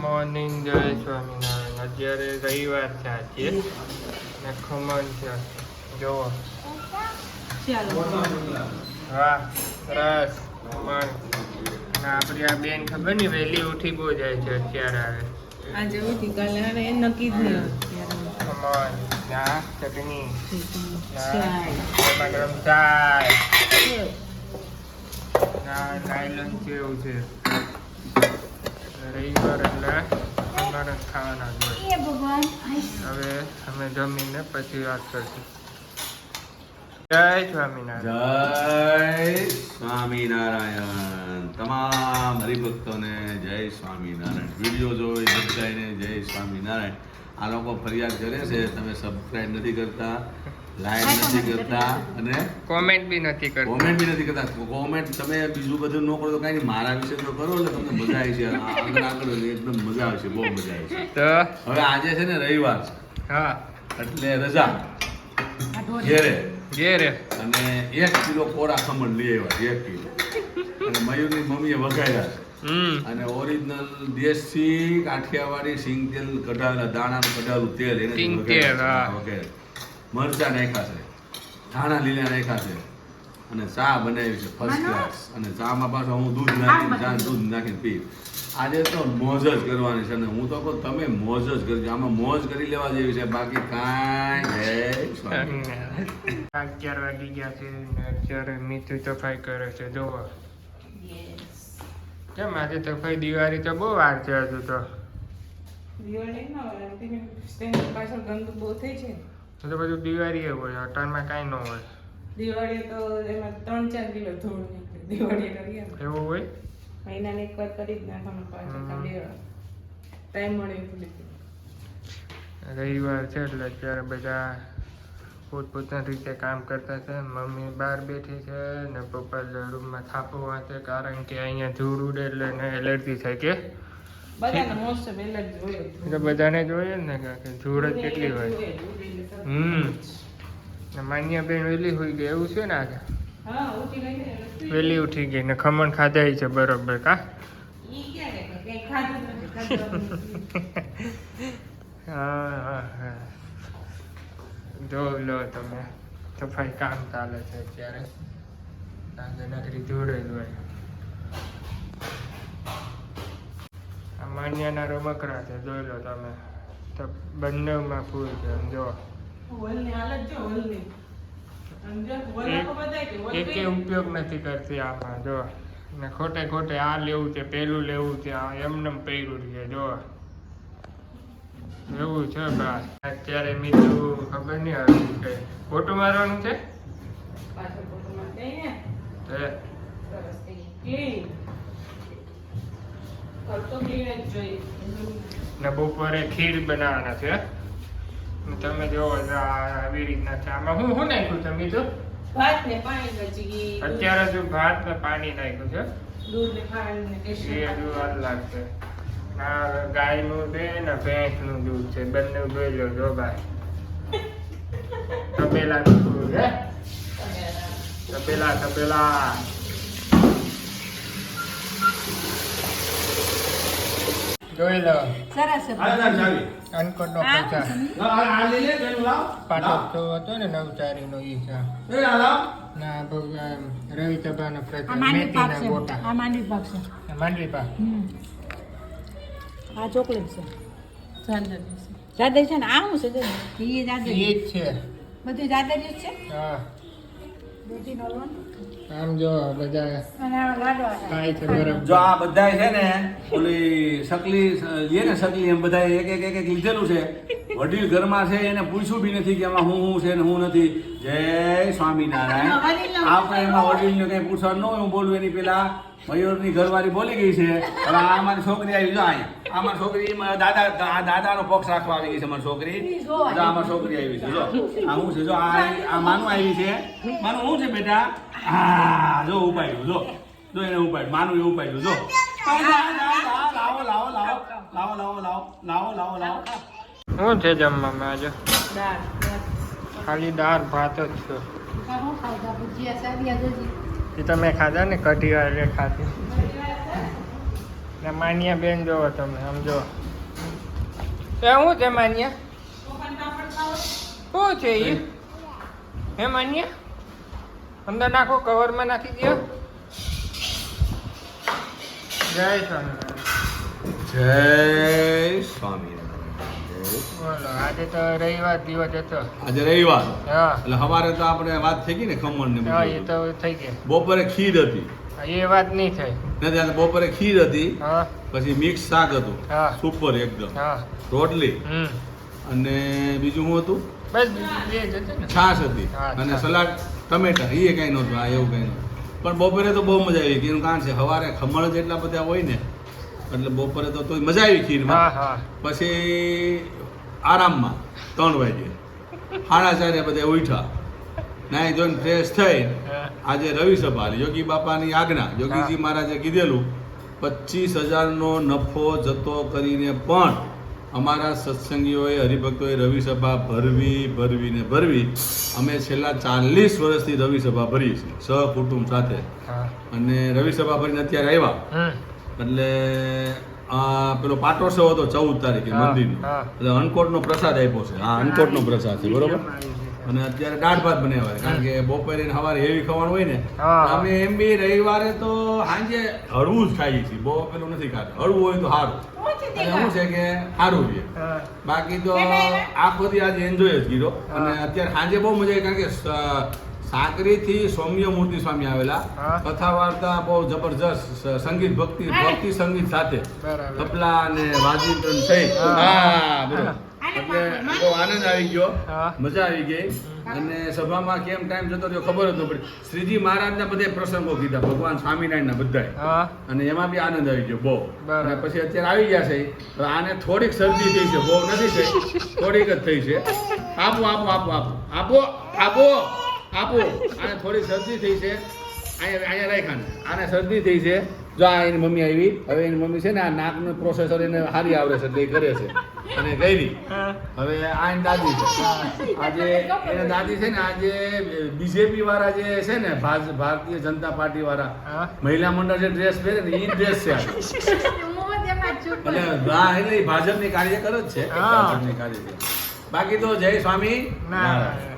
Morning, જય સ્વામિનારાયણ. અત્યારે રવિવાર છે આજે ને ખમણ છે જોવો. હા, રસ ખમણ. આપડી આ બેન ખબર ની વહેલી ઉઠી બહુ જાય છે અત્યારે આવે. આજે ઉઠી કાલે આવે એ નક્કી જ નહીં. ખમણ ના ચટણી ગરમ ચાય ના નાયલોન કેવું છે. રવિવાર એટલે અમારે ખાવાના જોઈએ. હવે અમે જમીને પછી વાત કરશું. જય સ્વામિનારાયણ. જય સ્વામિનારાયણ. તમામ હરિભક્તોને જય સ્વામિનારાયણ. વિડીયો જોઈ બધાને જય સ્વામિનારાયણ. આ લોકો ફરિયાદ કરે છે તમે સબસ્ક્રાઇબ નથી કરતા, લાઈક નથી કરતા અને કોમેન્ટ બી નથી કરતા. કોમેન્ટ તમે બીજું બધું ન કરો તો કાંઈ નહીં, મારા વિશે તો કરો એટલે તમને મજા આવી છે. આગળ એકદમ મજા આવશે, બહુ મજા આવશે. તો હવે આજે છે ને રવિવાર છે, હા એટલે રજા ઘેરે અને 1 કિલો કોરા ખમણ લઈ આવ્યા. 1 કિલો અને મયુરની મમ્મીએ વઘાર્યા છે અને ઓરિજિનલ દેશી કાઠિયાવાડી સિંગ તેલ કઢાવેલા દાણાનું કઢાવેલું તેલ એને વઘાર્યા. મરચાં નાખ્યા છે, ધાણા લીલા નાખ્યા છે અને ચા બનાવી છે ફર્સ્ટ ક્લાસ. અને ચામાં પાછો હું દૂધ નાખીને પી. આજે તો મોજ જ કરવાની છે અને હું તો કહું તમે મોજ જ કરજો. આમાં મોજ કરી લેવા જેવી છે, બાકી કાંઈ. 11 વાગી ગયા છે ને અત્યારે મીઠું સફાઈ કરે છે જોવો. કેમ આજે સફાઈ દિવાળી તો બહુ વાર છે હજુ તો. પાછળ ગંદુ બહુ થઈ છે. તો બધું દિવાળી એવું હોય, અટાણમાં કાંઈ ન હોય. દિવાળી તો એમાં 3-4 કિલો ધૂળ નીકળે. દિવાળી કરીએ ને એવું હોય. મહિનાને એકવાર કરી જ નાખવાનું. પાછળ ખાલી ટાઈમ મળે એટલું. રવિવાર છે એટલે અત્યારે બધા પોતપોતાની રીતે કામ કરતા છે. મમ્મી બહાર બેઠી છે ને પપ્પા રૂમમાં થાપો વાંચે, કારણ કે અહીંયા ધૂળ ઉડે એટલે એને એલર્જી થાય. કે બધાને મોસ્ટ ઓફ એલર્જી હોય તો બધાને જોઈએ ને કે ધૂળ જ કેટલી હોય. માન્યા બેન વહેલી હોઈ ગઈ એવું છે ને આજે. હા, ઉઠી ગઈ ને વહેલી ઉઠી ગઈ ને ખમણ ખાધા છે બરોબર. કા ઈ ક્યારે કઈ ખાધું નથી. હા જોઈ લો તમે, સફાઈ કામ ચાલે છે અત્યારે. નકરી જોડે જ હોય. આ માન્યાના રમકડા છે જોઈ લો તમે. તો બંનેમાં ફૂલ છે જો. હોલની હાલત જો, હોલની સમજો. હોલનો બધાય કે હોલ એકે ઉપયોગ નથી કરતી આમાં જો. ને ખોટે ખોટે આ લેવું છે પેલું લેવું છે, આ એમનેમ પહેર્યું છે જો. એવું છે બસ. અત્યારે મીઠું ખબર નહીં આવે કે ફોટો મારવાનું છે. પાછળ ફોટોમાં દઈને સરસ થઈ ક્લીન. તો ક્લીન જ જોઈએ. ને બપોરે ખીર બનાવવાના છે. તમે જોવો આવી રીતના છે. આમાં હું નાખ્યું છે મીઠું? ભાત ને પાણી ગચી. અત્યારે જો ભાત ને પાણી નાખ્યું છે. દૂધ ને ખાંડ ને એ કેસર. હજુ વાર લાગશે. આ ગાયનું છે ને ભેંસનું દૂધ છે, બંને જોઈ લો જો ભાઈ. તપેલાનું દૂધ હે, તપેલા. જોઈ લો સરસ અનકોટનો પૈસા પાટો તો હતો ને નવચારીનો ઈ છે. ના ભગવાન રવિ સભાનો પ્રચાર મેથીના ગોટા. આ માંડવી પાક છે. માંડવી પાક. આ ચોકલેટ છે. જાદર છે ને આ શું છે? એ જાદર ઈ જ છે. બધું જાદર જ છે. હા દૂધીનો લોન આમ જો બધા અને આ લાડવા ખાય છે બરફ. જો આ બધાય છે ને ઓલી સકલી લે ને સકલી એમ બધા એક લીધેલું છે. વડીલ ઘરમાં છે એને પૂછ્યું બી નથી કે આમાં હું છે ને હું નથી. જય સ્વામિનારાયણ. આપણે એમાં વડીલને કઈ પૂછવાનું ન હોય. હું બોલું એની પેલા મયુરની ઘરવાળી બોલી ગઈ છે. હવે આ અમારી છોકરી આવી જો અહીંયા. અમારી છોકરી દાદાનો પક્ષ રાખવા આવી ગઈ છે. અમારી છોકરી જો અમારી છોકરી આવી છે. જો આ હું છે, જો આ માનું આવી છે. માનું શું છે બેટા? હા જો ઉપાડ્યું, જો એને ઉપાડ્યું. માનું એ ઉપાડ્યું. જો લાવો. શું છે જમવામાં આજે? દાળ ખાલી દાળ ભાત જ છે. હું ખાધા ભજીયા સાબિયા જોજી. એ તમે ખાધા ને કઢી વાળે ખાધી. ને માન્યા બેન જોવો તમે આમ જો એ શું છે માન્યા તોફાન પાપડ ખાવો? શું છે એ હે માન્યા અંદર નાખો કવરમાં નાખી દો જય સ્વામિનારાયણ જય સ્વામિનારાયણ જય. બોલો આજે તો રવિવાર દિવસ હતો આજે રવિવાર હા એટલે સવારે તો આપણે વાત થઈ ગઈ ને ખમણ ને હા એ બધું. તો થઈ ગઈ બપોરે ખીર હતી એ વાત નહીં થઈ નથી આ બપોરે ખીર હતી હા પછી મિક્સ શાક હતું હા. સુપર એકદમ હા રોટલી અને બીજું શું હતું બસ બીજું બે જ હતું ને છાશ હતી હા, અને છાશ. સલાડ ટમેટા એ કઈ નહોતું આ એવું કઈ નહોતું પણ બપોરે તો બહુ મજા આવી એનું કારણ છે સવારે ખમણ જ એટલા બધા હોય ને એટલે બપોરે તો તોય મજા આવી હા ખીરમાં હા પછી આરામમાં 3 વાગે 4:30 બધા ઉઠ્યા નાઈ ધોઈને ફ્રેશ થઈ હા. આજે રવિ સભા યોગી બાપાની આજ્ઞા યોગીજી મહારાજે કીધેલું 25,000નો નફો જતો કરીને પણ અમારા સત્સંગીઓએ હરિભક્તોએ રવિ સભા ભરવી અમે છેલ્લા 40 વર્ષથી રવિ સભા ભરી છે સહકુટુંબ સાથે હા અને રવિ સભા ભરીને અત્યારે આવ્યા એટલે પેલો પાટોત્સવ હતો 14 તારીખે હા, મંદિરનો હા. એટલે અનકોટનો પ્રસાદ આપ્યો છે હા અનકોટનો પ્રસાદ છે બરોબર અને અત્યારે દાળ ભાત બનાવ્યા છે. કારણ કે બપોરે ને સવારે હેવી ખાવાનું હોય ને હા. અમે એમ બી રવિવારે તો સાંજે હળવું જ ખાઈએ છીએ બહુ પેલું નથી ખાતા હળવું હોય તો સારું અને શું છે કે સારું રહે હા બાકી તો આખો દી આજે એન્જોય જ કર્યો અને અત્યારે સાંજે બહુ મજા આવી કારણ કે સાકરીથી સૌમ્ય મૂર્તિ સ્વામી આવેલા હા. કથા વાર્તા બહુ જબરજસ્ત સંગીત ભક્તિ સંગીત સાથે બરાબર તબલા અને વાજીત્ર સહિત હા. હા બરોબર એટલે બહુ આનંદ આવી ગયો હા. મજા આવી ગઈ અને સભામાં કેમ ટાઈમ જતો રહ્યો ખબર જ ન પડી શ્રીજી મહારાજના બધા પ્રસંગો કીધા ભગવાન સ્વામિનારાયણના બધાય હા અને એમાં બી આનંદ આવી ગયો બહુ બરાબર. અને પછી અત્યારે આવી ગયા છે હવે આને થોડીક શરદી થઈ છે બહુ નથી થઈ થોડીક જ થઈ છે આપો આને થોડીક શરદી થઈ છે અહીંયા રાખ્યા ને આને શરદી થઈ છે જો આ એની મમ્મી આવી હવે એની મમ્મી છે ને આ નાકનું પ્રોસેસર એને સારી આવડે છે એટલે એ કરે છે અને ગઈ હા હવે આ એની દાદી છે આજે એના દાદી છે ને આજે બીજેપી વાળા જે છે ને ભારતીય જનતા પાર્ટી વાળા હા મહિલા મંડળ જે ડ્રેસ પહેરે ને એ ડ્રેસ છે આ. એટલે હા એટલે ઈ ભાજપની કાર્યકર જ છે હા. ભાજપની કાર્યકર બાકી તો જય સ્વામી નારાયણ.